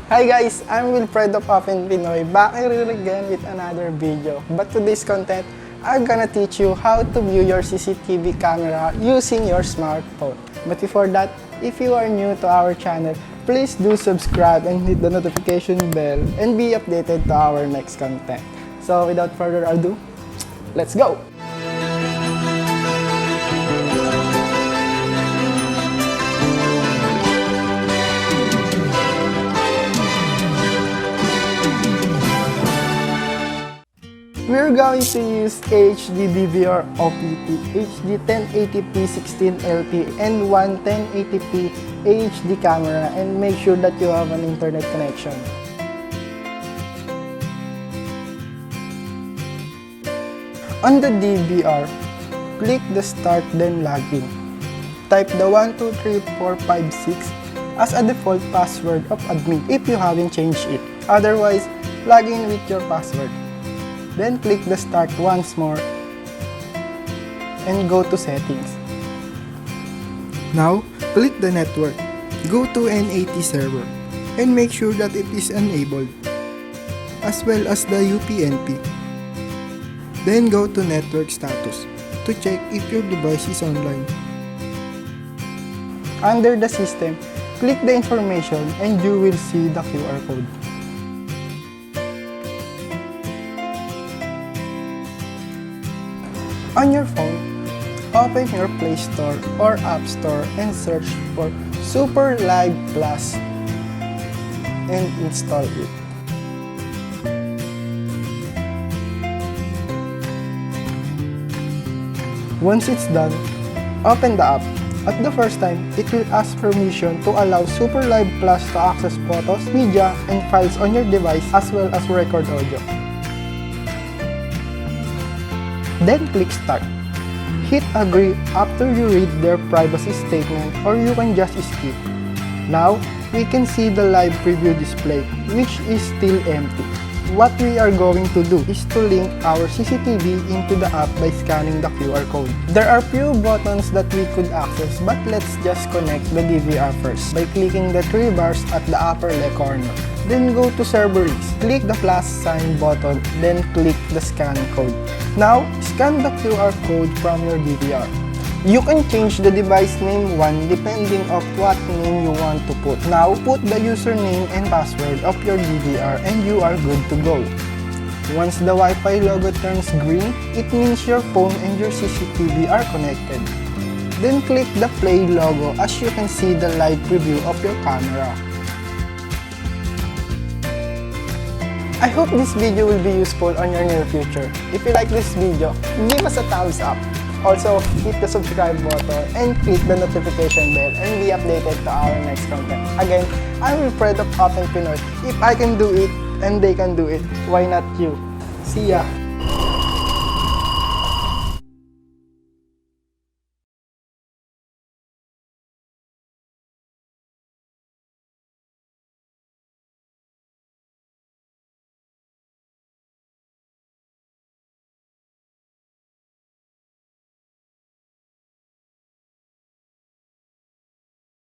Hi guys, I'm Wilfred of OPENPINOY, back here again with another video. But today's content, I'm gonna teach you how to view your CCTV camera using your smartphone. But before that, if you are new to our channel, please do subscribe and hit the notification bell and be updated to our next content. So without further ado, let's go! We're going to use AHD DVR OPT-HD1080P16T and 1080P AHD camera, and make sure that you have an internet connection. On the DVR, click the Start then Login. Type the 123456 as a default password of admin if you haven't changed it. Otherwise, log in with your password. Then click the Start once more and go to Settings. Now, click the network. Go to N80 server and make sure that it is enabled, as well as the UPnP. Then go to Network Status to check if your device is online. Under the System, click the information and you will see the QR code. On your phone, open your Play Store or App Store and search for Super Live Plus and install it. Once it's done, open the app. At the first time, it will ask permission to allow Super Live Plus to access photos, media, and files on your device as well as record audio. Then click Start. Hit Agree after you read their privacy statement, or you can just skip. Now, we can see the live preview display, which is still empty. What we are going to do is to link our CCTV into the app by scanning the QR code. There are few buttons that we could access, but let's just connect the DVR first by clicking the three bars at the upper left corner. Then go to Server List. Click the plus sign button, then click the scan code. Now, scan the QR code from your DVR. You can change the device name depending on what name you want to put. Now, put the username and password of your DVR and you are good to go. Once the Wi-Fi logo turns green, it means your phone and your CCTV are connected. Then click the play logo as you can see the live preview of your camera. I hope this video will be useful on your near future. If you like this video, give us a thumbs up. Also, hit the subscribe button and click the notification bell and be updated to our next content. Again, I'm Wilfred of OPENPINOY. If I can do it and they can do it, why not you? See ya!